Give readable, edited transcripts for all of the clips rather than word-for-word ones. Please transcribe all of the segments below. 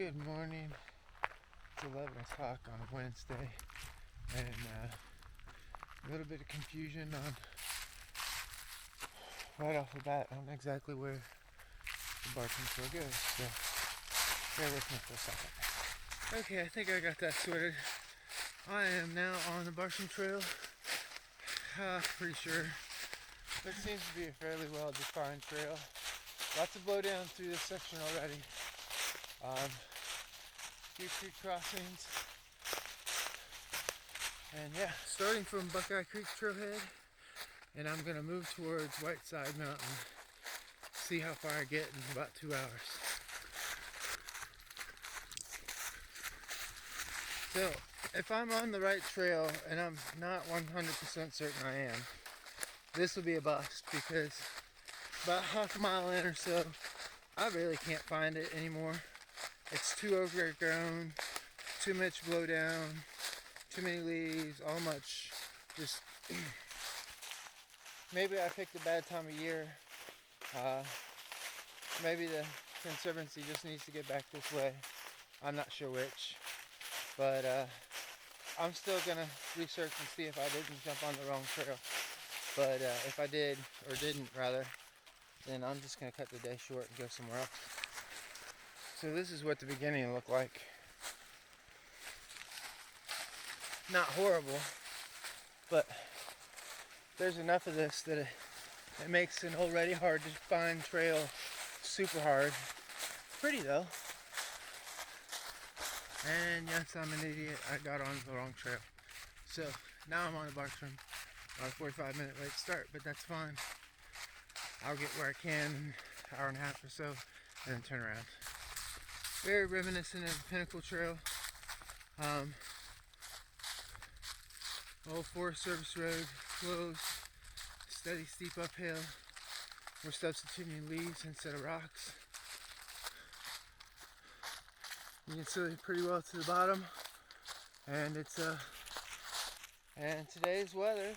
Good morning. It's 11 o'clock on a Wednesday, and a little bit of confusion on right off the bat on exactly where the Bartram Trail goes. So bear with me for a second. Okay, I think I got that sorted. I am now on the Bartram Trail. Pretty sure. It seems to be a fairly well-defined trail. Lots of blowdown through this section already. Few creek crossings. And yeah, starting from Buckeye Creek Trailhead, and I'm gonna move towards Whiteside Mountain. See how far I get in about 2 hours. So, if I'm on the right trail, and I'm not 100% certain I am, this will be a bust because about half a mile in or so, I really can't find it anymore. It's too overgrown, too much blowdown, too many leaves, all much. Just maybe I picked a bad time of year. Maybe the Conservancy just needs to get back this way. I'm not sure which, but I'm still gonna research and see if I didn't jump on the wrong trail. But if I did, or didn't rather, then I'm just gonna cut the day short and go somewhere else. So this is what the beginning looked like. Not horrible, but there's enough of this that it makes an already hard to find trail super hard. Pretty though. And yes, I'm an idiot. I got on the wrong trail. So now I'm on the Bartram. About a 45-minute late start, but that's fine. I'll get where I can in an hour and a half or so, and then turn around. Very reminiscent of Pinnacle Trail. Old Forest Service road, closed, steady steep uphill. We're substituting leaves instead of rocks. You can see pretty well to the bottom, and it's and today's weather,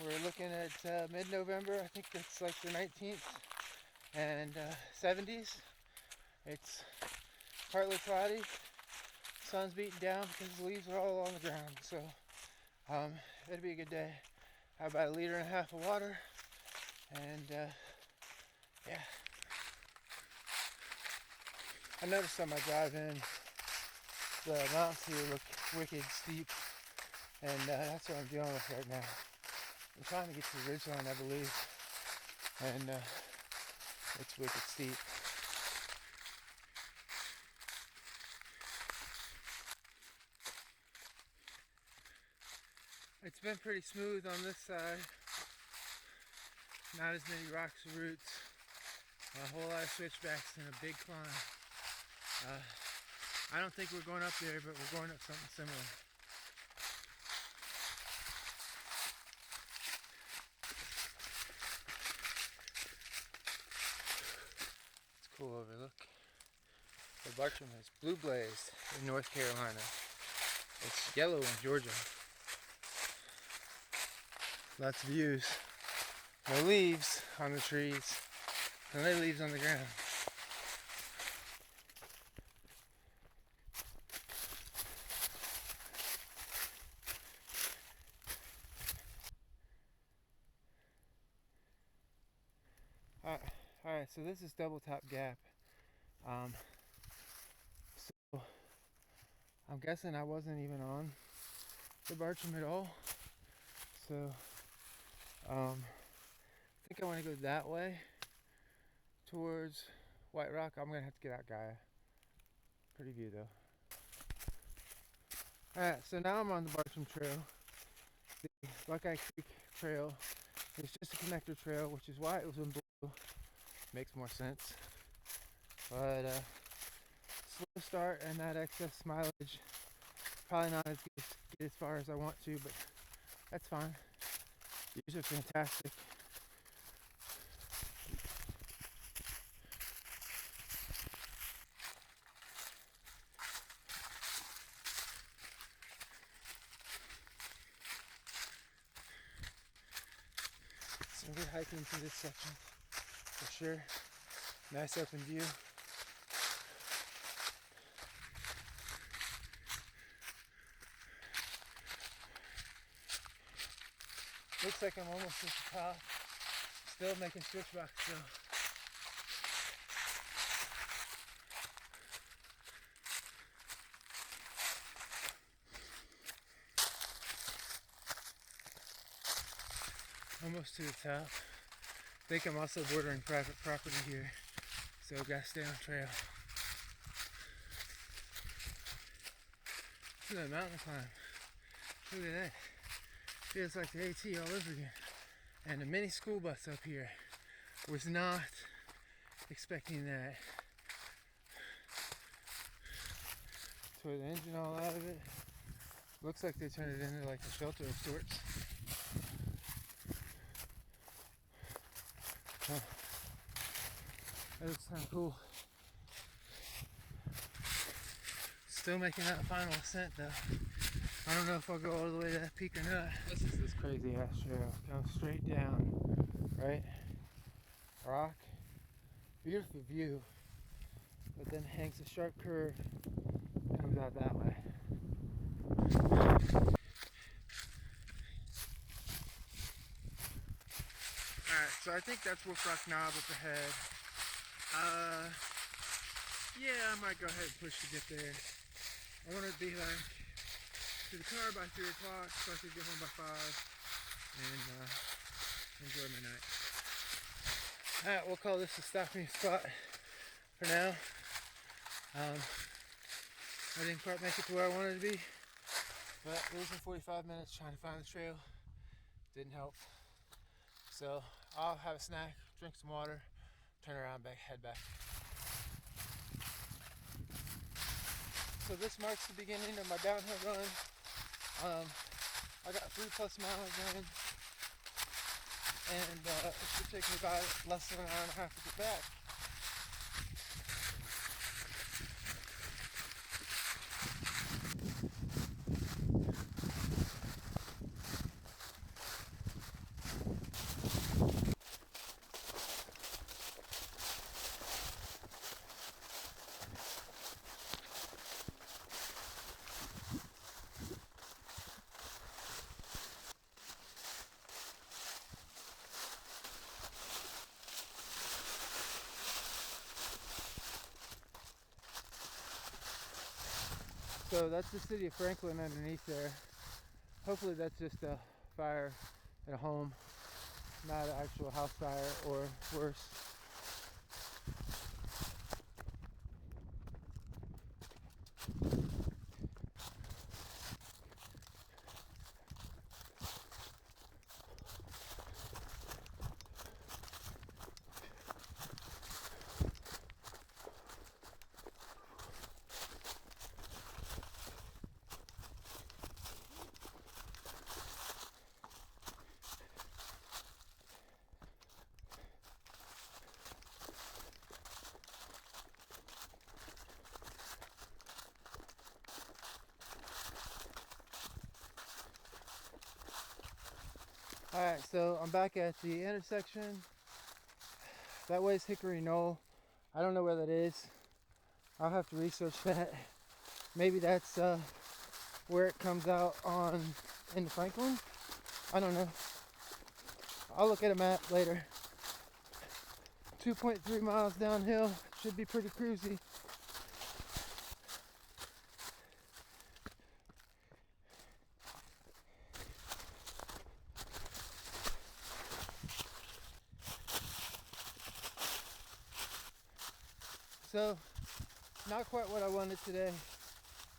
we're looking at mid-November. I think it's like the 19th, and 70s. It's partly cloudy, sun's beating down because the leaves are all on the ground, so it'll be a good day. I have about 1.5 liters of water, and yeah. I noticed on my drive in, the mountains here look wicked steep, and that's what I'm dealing with right now. I'm trying to get to the ridgeline, I believe, and it's wicked steep. It's been pretty smooth on this side. Not as many rocks or roots. A whole lot of switchbacks and a big climb. I don't think we're going up there, but we're going up something similar. It's a cool overlook. The Bartram is blue blazed in North Carolina. It's yellow in Georgia. Lots of views. No leaves on the trees. No leaves on the ground. Alright, so this is Double Top Gap. So I'm guessing I wasn't even on the Bartram at all. So I think I want to go that way towards White Rock. I'm gonna have to get out Gaia. Pretty view though. Alright, so now I'm on the Bartram Trail. The Buckeye Creek Trail is just a connector trail, which is why it was in blue. Makes more sense. But slow start and that excess mileage. Probably not as good to get as far as I want to, but that's fine. Views are fantastic. Some good hiking through this section, for sure. Nice open view. Looks like I'm almost at the top. Still making switchbacks though. Almost to the top. I think I'm also bordering private property here, so gotta stay on trail. Look at that mountain climb. Look at that. Feels like the AT all over again. And a mini school bus up here. Was not expecting that. Tore the engine all out of it. Looks like they turned it into like a shelter of sorts. Huh. That looks kind of cool. Still making that final ascent though. I don't know if I'll go all the way to that peak or not. This is this crazy ass trail. Goes straight down, right? Rock. Beautiful view. But then hangs a sharp curve. Comes out that way. Alright, so I think that's Wolfrock Knob up ahead. Yeah, I might go ahead and push to get there. I want to be like to the car by 3 o'clock so I could get home by 5 and enjoy my night. Alright, we'll call this a stopping spot for now. I didn't quite make it to where I wanted to be, but losing 45 minutes trying to find the trail didn't help. So I'll have a snack, drink some water, turn around, head back. So this marks the beginning of my downhill run. I got 3+ miles in, and it should take me about less than an hour and a half to get back. So that's the city of Franklin underneath there. Hopefully that's just a fire at a home, not an actual house fire or worse. Alright, so I'm back at the intersection. That way is Hickory Knoll. I don't know where that is. I'll have to research that. Maybe that's where it comes out on into Franklin. I don't know. I'll look at a map later. 2.3 miles downhill. Should be pretty cruisy. So, not quite what I wanted today.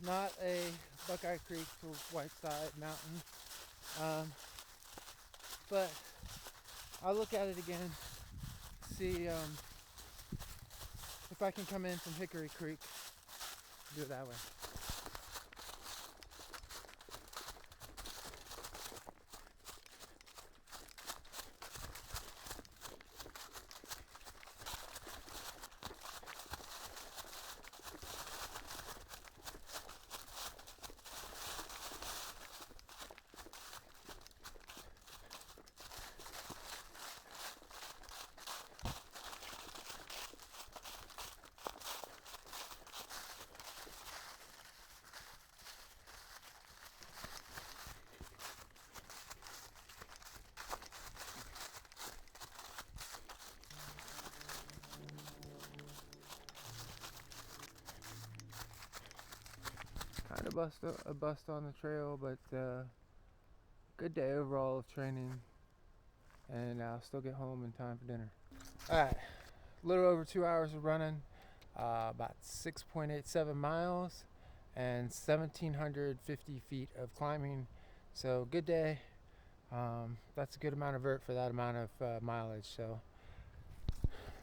Not a Buckeye Creek to Whiteside Mountain. But I'll look at it again, see if I can come in from Hickory Creek, do it that way. bust on the trail, but good day overall of training, and I'll still get home in time for dinner. Alright, a little over 2 hours of running, about 6.87 miles and 1,750 feet of climbing. So good day. That's a good amount of vert for that amount of mileage. So